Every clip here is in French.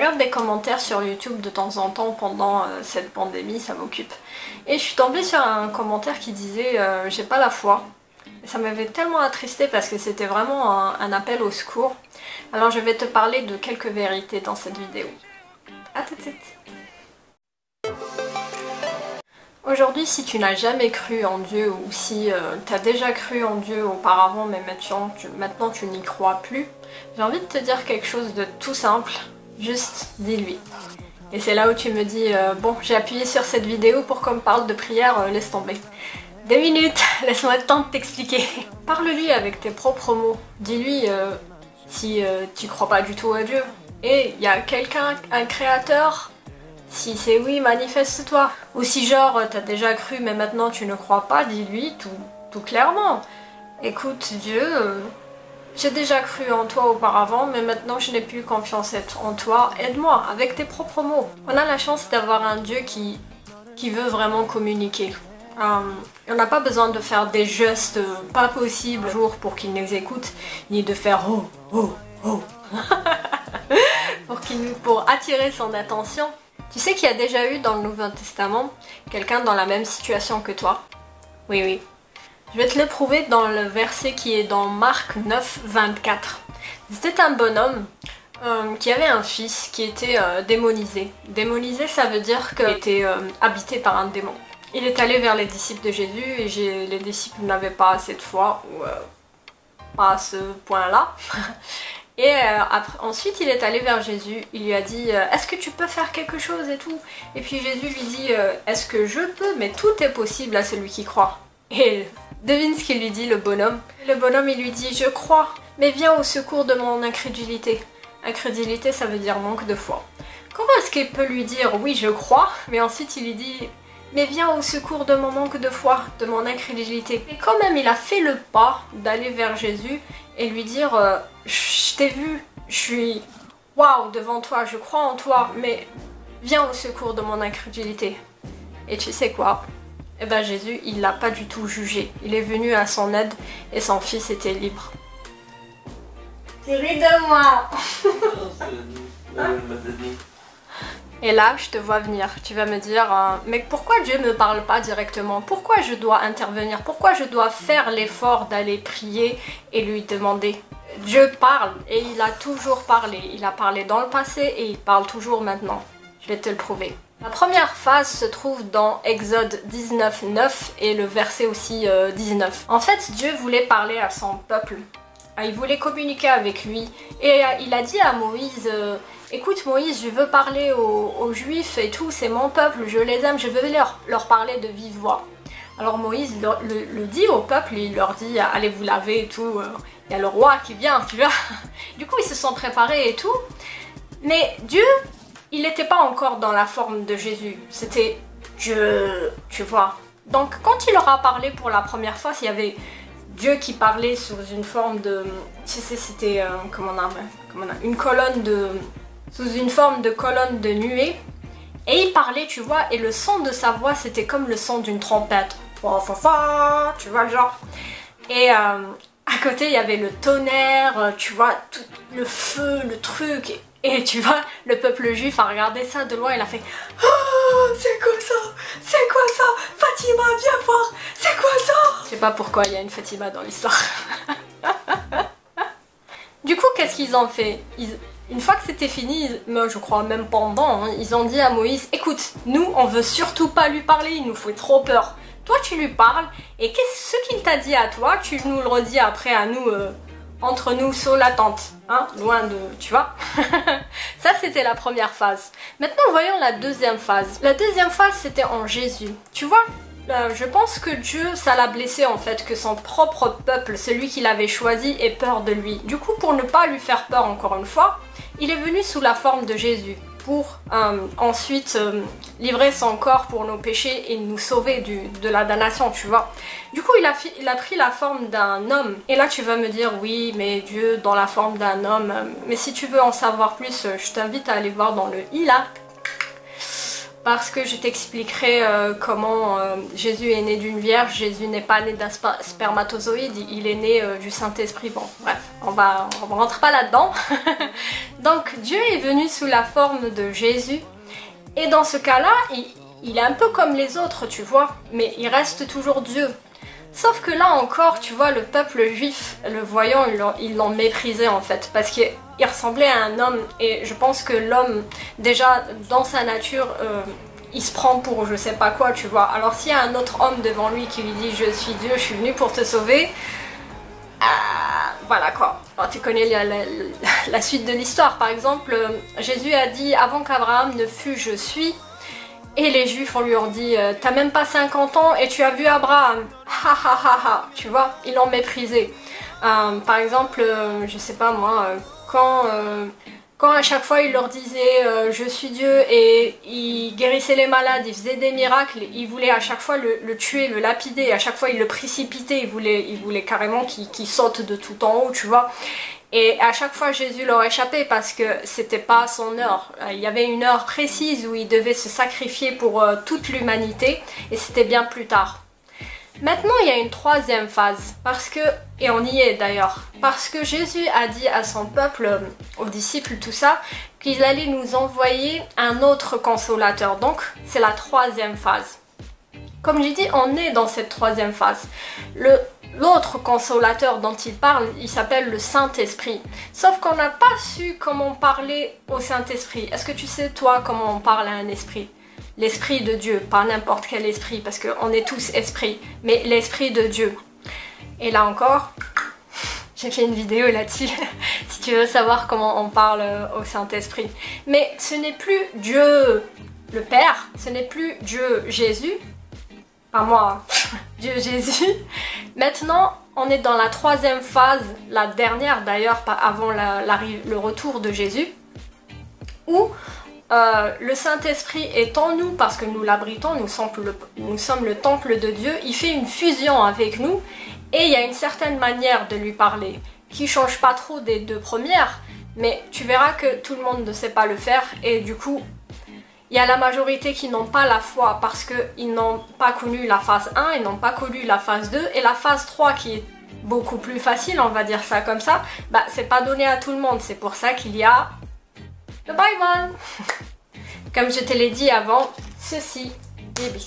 regarde des commentaires sur YouTube de temps en temps pendant cette pandémie, ça m'occupe. Et je suis tombée sur un commentaire qui disait j'ai pas la foi. Et ça m'avait tellement attristée parce que c'était vraiment un appel au secours. Alors je vais te parler de quelques vérités dans cette vidéo. À tout de suite. Aujourd'hui, si tu n'as jamais cru en Dieu ou si tu as déjà cru en Dieu auparavant mais maintenant tu n'y crois plus, j'ai envie de te dire quelque chose de tout simple, juste dis-lui. Et c'est là où tu me dis bon, j'ai appuyé sur cette vidéo pour qu'on me parle de prière, laisse tomber. 2 minutes, laisse-moi le temps de t'expliquer. Parle-lui avec tes propres mots, dis-lui si tu crois pas du tout à Dieu. Et il y a quelqu'un, un créateur. Si c'est oui, manifeste-toi. Ou si genre t'as déjà cru mais maintenant tu ne crois pas, dis-lui tout clairement. Écoute Dieu, j'ai déjà cru en toi auparavant mais maintenant je n'ai plus confiance en toi, aide-moi avec tes propres mots. On a la chance d'avoir un Dieu qui veut vraiment communiquer. On n'a pas besoin de faire des gestes pas possibles pour qu'il nous écoute, ni de faire oh oh oh pour attirer son attention. Tu sais qu'il y a déjà eu dans le Nouveau Testament quelqu'un dans la même situation que toi? Oui, oui. Je vais te le prouver dans le verset qui est dans Marc 9, 24. C'était un bonhomme qui avait un fils qui était démonisé. Démonisé, ça veut dire qu'il était habité par un démon. Il est allé vers les disciples de Jésus et les disciples n'avaient pas assez de foi, ou pas à ce point-là. Et ensuite il est allé vers Jésus, il lui a dit est-ce que tu peux faire quelque chose et tout? Et puis Jésus lui dit est-ce que je peux? Mais tout est possible à celui qui croit. Et devine ce qu'il lui dit le bonhomme. Le bonhomme il lui dit je crois, mais viens au secours de mon incrédulité. Incrédulité ça veut dire manque de foi. Comment est-ce qu'il peut lui dire oui je crois, mais ensuite il lui dit mais viens au secours de mon manque de foi, de mon incrédulité. Et quand même il a fait le pas d'aller vers Jésus et lui dire je t'ai vu, je suis waouh devant toi, je crois en toi, mais viens au secours de mon incrédulité. Et tu sais quoi? Eh ben Jésus, il l'a pas du tout jugé. Il est venu à son aide et son fils était libre. Tu ris de moi. Et là, je te vois venir. Tu vas me dire mais pourquoi Dieu me parle pas directement? Pourquoi je dois intervenir? Pourquoi je dois faire l'effort d'aller prier et lui demander? Dieu parle et il a toujours parlé. Il a parlé dans le passé et il parle toujours maintenant. Je vais te le prouver. La première phase se trouve dans Exode 19, 9 et le verset aussi 19. En fait, Dieu voulait parler à son peuple. Il voulait communiquer avec lui. Et il a dit à Moïse écoute Moïse, je veux parler aux Juifs et tout, c'est mon peuple, je les aime, je veux leur parler de vive voix. Alors Moïse le dit au peuple, il leur dit allez vous laver et tout, il y a le roi qui vient, tu vois. Du coup ils se sont préparés et tout, mais Dieu, il n'était pas encore dans la forme de Jésus, c'était Dieu, tu vois. Donc quand il leur a parlé pour la première fois, il y avait Dieu qui parlait sous une forme de, tu sais c'était une colonne de, sous une forme de colonne de nuée, et il parlait, tu vois, et le son de sa voix c'était comme le son d'une trompette, tu vois le genre. Et à côté il y avait le tonnerre, tu vois, tout le feu, le truc, et tu vois, le peuple juif a regardé ça de loin, il a fait oh, c'est quoi ça? C'est quoi ça? Fatima, viens voir, c'est quoi ça? Je sais pas pourquoi il y a une Fatima dans l'histoire. Du coup, qu'est-ce qu'ils ont fait? Une fois que c'était fini, mais je crois même pendant, ils ont dit à Moïse écoute, nous on veut surtout pas lui parler, il nous fait trop peur. Toi tu lui parles et ce qu'il t'a dit à toi, tu nous le redis après à nous, entre nous sur la tente, hein, loin de, tu vois. Ça c'était la première phase. Maintenant voyons la deuxième phase. La deuxième phase c'était en Jésus, tu vois. Je pense que Dieu, ça l'a blessé en fait, que son propre peuple, celui qu'il avait choisi, ait peur de lui. Du coup, pour ne pas lui faire peur encore une fois, il est venu sous la forme de Jésus pour ensuite livrer son corps pour nos péchés et nous sauver de la damnation, tu vois. Du coup, il a pris la forme d'un homme. Et là, tu vas me dire, oui, mais Dieu dans la forme d'un homme. Mais si tu veux en savoir plus, je t'invite à aller voir dans le i là. Parce que je t'expliquerai comment Jésus est né d'une vierge. Jésus n'est pas né d'un spermatozoïde, il est né du Saint-Esprit. Bon, bref, on rentre pas là-dedans. Donc Dieu est venu sous la forme de Jésus. Et dans ce cas-là, il est un peu comme les autres, tu vois, mais il reste toujours Dieu. Sauf que là encore, tu vois, le peuple juif, le voyant, ils l'ont méprisé en fait, parce qu'il ressemblait à un homme, et je pense que l'homme, déjà, dans sa nature, il se prend pour je sais pas quoi, tu vois. Alors s'il y a un autre homme devant lui qui lui dit « Je suis Dieu, je suis venu pour te sauver », voilà quoi. Alors, tu connais la suite de l'histoire. Par exemple, Jésus a dit « Avant qu'Abraham ne fût, je suis ». Et les juifs, on lui ont dit « T'as même pas 50 ans et tu as vu Abraham ». Ha ha ha ha. Tu vois, ils l'ont méprisé. Par exemple, je sais pas moi, quand à chaque fois il leur disait je suis Dieu et il guérissait les malades, il faisait des miracles, il voulait à chaque fois le tuer, le lapider, à chaque fois il le précipitait, il voulait carrément qu'il saute de tout en haut, tu vois. Et à chaque fois Jésus leur échappait parce que c'était pas son heure. Il y avait une heure précise où il devait se sacrifier pour toute l'humanité et c'était bien plus tard. Maintenant, il y a une troisième phase, et on y est d'ailleurs, parce que Jésus a dit à son peuple, aux disciples, tout ça, qu'il allait nous envoyer un autre consolateur. Donc, c'est la troisième phase. Comme j'ai dit, on est dans cette troisième phase. L'autre consolateur dont il parle, il s'appelle le Saint-Esprit. Sauf qu'on n'a pas su comment parler au Saint-Esprit. Est-ce que tu sais, toi, comment on parle à un esprit ? L'esprit de Dieu, pas n'importe quel esprit, parce qu'on est tous esprits, mais l'esprit de Dieu. Et là encore, j'ai fait une vidéo là-dessus, si tu veux savoir comment on parle au Saint-Esprit. Mais ce n'est plus Dieu le Père, ce n'est plus Dieu Jésus, pas moi, Dieu Jésus. Maintenant, on est dans la troisième phase, la dernière d'ailleurs, avant le retour de Jésus, où le Saint-Esprit est en nous parce que nous l'abritons, nous sommes le temple de Dieu, il fait une fusion avec nous et il y a une certaine manière de lui parler qui change pas trop des deux premières, mais tu verras que tout le monde ne sait pas le faire et du coup il y a la majorité qui n'ont pas la foi parce qu'ils n'ont pas connu la phase 1, ils n'ont pas connu la phase 2 et la phase 3 qui est beaucoup plus facile, on va dire ça comme ça, bah c'est pas donné à tout le monde, c'est pour ça qu'il y a le Bible. Comme je te l'ai dit avant, ceci, bébé,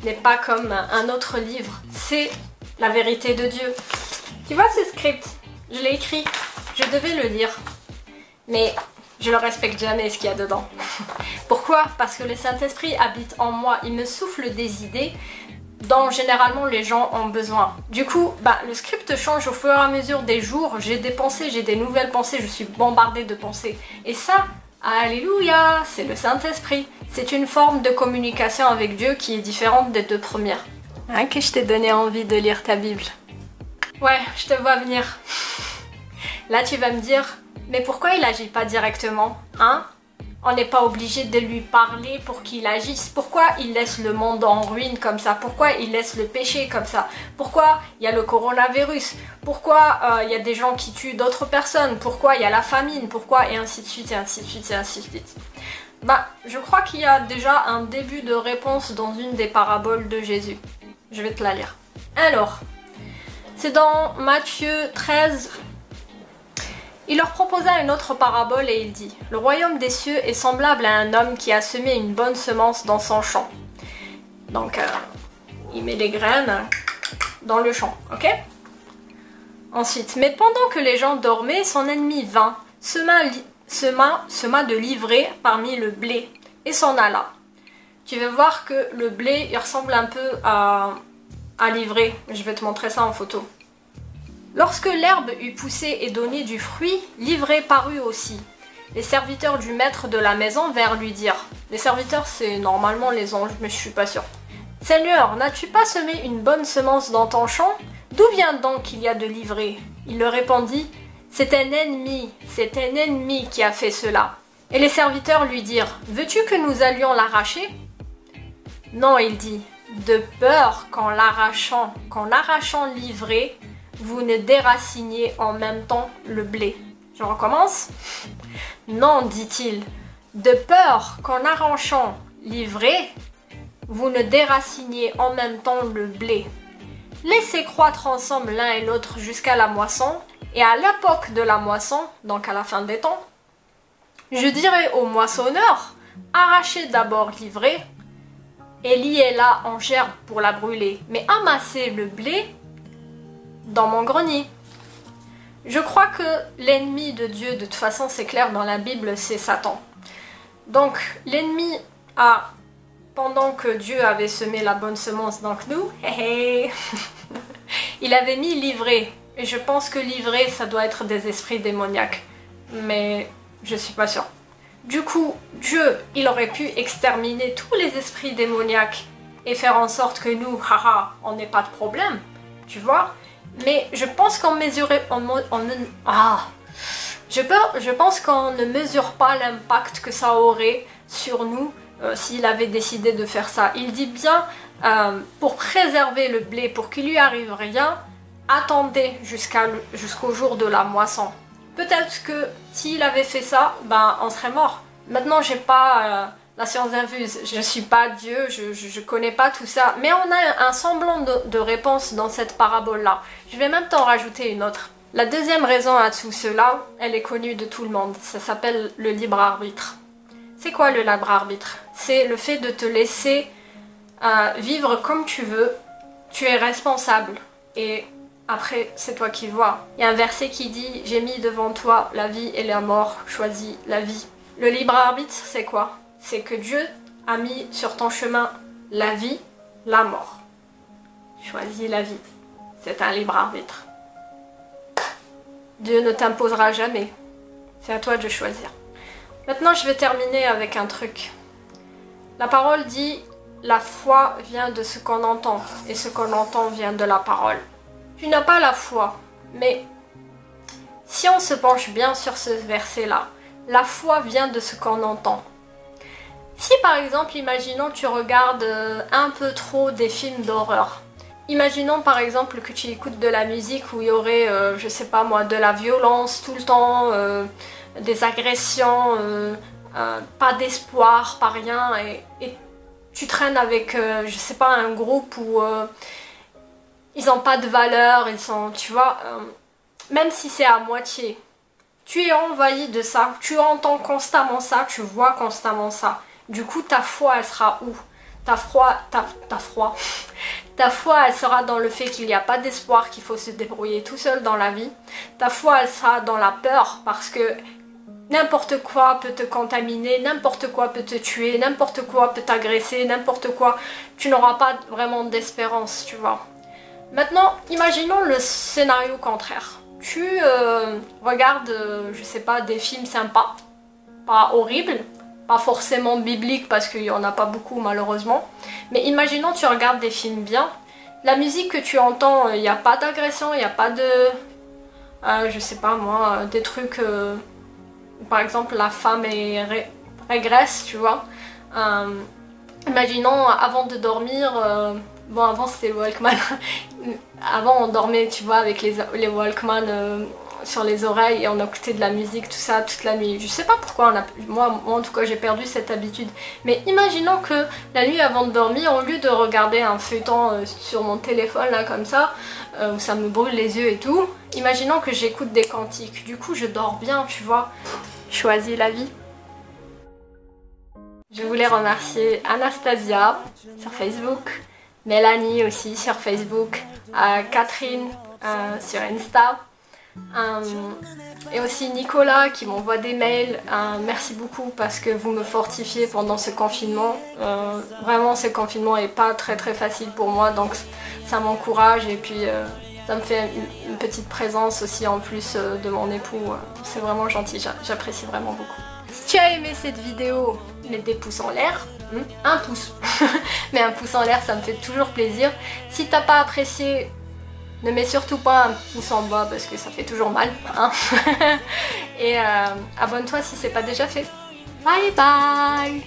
n'est pas comme un autre livre. C'est la vérité de Dieu. Tu vois ce script? Je l'ai écrit. Je devais le lire. Mais je le respecte jamais ce qu'il y a dedans. Pourquoi? Parce que le Saint-Esprit habite en moi. Il me souffle des idées dont généralement les gens ont besoin. Du coup, le script change au fur et à mesure des jours. J'ai des pensées, j'ai des nouvelles pensées. Je suis bombardée de pensées. Et ça... Alléluia, c'est le Saint-Esprit. C'est une forme de communication avec Dieu qui est différente des deux premières. Hein, que je t'ai donné envie de lire ta Bible. Ouais, je te vois venir. Là, tu vas me dire, mais pourquoi il agit pas directement? Hein? On n'est pas obligé de lui parler pour qu'il agisse. Pourquoi il laisse le monde en ruine comme ça? Pourquoi il laisse le péché comme ça? Pourquoi il y a le coronavirus? Pourquoi il y a des gens qui tuent d'autres personnes? Pourquoi il y a la famine? Pourquoi? Et ainsi de suite, et ainsi de suite, et ainsi de suite. Je crois qu'il y a déjà un début de réponse dans une des paraboles de Jésus. Je vais te la lire. Alors, c'est dans Matthieu 13... Il leur proposa une autre parabole et il dit « Le royaume des cieux est semblable à un homme qui a semé une bonne semence dans son champ. » Donc, il met les graines dans le champ, ok? Ensuite, mais pendant que les gens dormaient, son ennemi vint, sema de l'ivraie parmi le blé et s'en alla. Tu vas voir que le blé, il ressemble un peu à l'ivraie. Je vais te montrer ça en photo. Lorsque l'herbe eut poussé et donné du fruit, l'ivraie parut aussi. Les serviteurs du maître de la maison vinrent lui dire. Les serviteurs, c'est normalement les anges, mais je suis pas sûre. « Seigneur, n'as-tu pas semé une bonne semence dans ton champ? D'où vient donc qu'il y a de l'ivraie ?» Il leur répondit. « C'est un ennemi qui a fait cela. » Et les serviteurs lui dirent. « Veux-tu que nous allions l'arracher ?» Non, il dit. « De peur qu'en l'arrachant l'ivraie, vous ne déraciniez en même temps le blé. » Je recommence. Non, dit-il, de peur qu'en arrachant l'ivraie, vous ne déraciniez en même temps le blé. Laissez croître ensemble l'un et l'autre jusqu'à la moisson, Et à l'époque de la moisson, donc à la fin des temps, je dirais au moissonneur, arrachez d'abord l'ivraie et liez-la en gerbe pour la brûler, mais amassez le blé dans mon grenier. Je crois que l'ennemi de Dieu, de toute façon c'est clair dans la Bible, c'est Satan. Donc l'ennemi a, pendant que Dieu avait semé la bonne semence dans nous, il avait mis l'ivraie. Et je pense que l'ivraie, ça doit être des esprits démoniaques. Mais je suis pas sûre. Du coup, Dieu, il aurait pu exterminer tous les esprits démoniaques et faire en sorte que nous, haha, on n'ait pas de problème. Tu vois? Mais je pense qu'on mesurait... Je pense qu'on ne mesure pas l'impact que ça aurait sur nous s'il avait décidé de faire ça. Il dit bien, pour préserver le blé, pour qu'il lui arrive rien, attendez jusqu'au jour de la moisson. Peut-être que s'il avait fait ça, ben on serait mort. Maintenant, j'ai pas la science infuse, je suis pas Dieu, je connais pas tout ça, mais on a un semblant de réponse dans cette parabole-là. Je vais même t'en rajouter une autre. La deuxième raison à tout cela, elle est connue de tout le monde, ça s'appelle le libre arbitre. C'est quoi le libre arbitre? C'est le fait de te laisser vivre comme tu veux, tu es responsable et après c'est toi qui vois. Il y a un verset qui dit « J'ai mis devant toi la vie et la mort, choisis la vie ». Le libre arbitre c'est quoi? C'est que Dieu a mis sur ton chemin la vie, la mort. Choisis la vie, c'est un libre arbitre. Dieu ne t'imposera jamais, c'est à toi de choisir. Maintenant je vais terminer avec un truc. La parole dit « La foi vient de ce qu'on entend et ce qu'on entend vient de la parole ». Tu n'as pas la foi, mais si on se penche bien sur ce verset-là, la foi vient de ce qu'on entend. Si par exemple, imaginons tu regardes un peu trop des films d'horreur, imaginons par exemple que tu écoutes de la musique où il y aurait, je sais pas moi, de la violence tout le temps, des agressions, pas d'espoir, pas rien, et tu traînes avec, je sais pas, un groupe où ils n'ont pas de valeur, ils sont, tu vois, même si c'est à moitié, tu es envahi de ça, tu entends constamment ça, tu vois constamment ça. Du coup, ta foi, elle sera où? Ta foi, elle sera dans le fait qu'il n'y a pas d'espoir, qu'il faut se débrouiller tout seul dans la vie. Ta foi, elle sera dans la peur, parce que n'importe quoi peut te contaminer, n'importe quoi peut te tuer, n'importe quoi peut t'agresser, n'importe quoi. Tu n'auras pas vraiment d'espérance, tu vois. Maintenant, imaginons le scénario contraire. Tu regardes, je sais pas, des films sympas, pas horribles, pas forcément bibliques parce qu'il y en a pas beaucoup malheureusement, mais imaginons tu regardes des films bien, la musique que tu entends, il n'y a pas d'agression, il n'y a pas de, je sais pas moi, des trucs, par exemple la femme régresse, tu vois. Imaginons avant de dormir, bon avant c'était le Walkman, avant on dormait tu vois avec les Walkman sur les oreilles et on écoutait de la musique, tout ça toute la nuit. Je sais pas pourquoi, moi en tout cas j'ai perdu cette habitude, mais imaginons que la nuit avant de dormir, au lieu de regarder un feuilleton sur mon téléphone là comme ça, où ça me brûle les yeux et tout, imaginons que j'écoute des cantiques, du coup je dors bien tu vois. Choisis la vie. Je voulais remercier Anastasia sur Facebook, Mélanie aussi sur Facebook, Catherine sur Insta, et aussi Nicolas qui m'envoie des mails. Merci beaucoup parce que vous me fortifiez pendant ce confinement. Vraiment ce confinement est pas très facile pour moi, donc ça m'encourage et puis ça me fait une petite présence aussi en plus de mon époux. C'est vraiment gentil, j'apprécie vraiment beaucoup. Si tu as aimé cette vidéo, mets des pouces en l'air, un pouce, mais un pouce en l'air ça me fait toujours plaisir. Si t'as pas apprécié, ne mets surtout pas un pouce en bas parce que ça fait toujours mal, hein. Et abonne-toi si c'est pas déjà fait. Bye bye.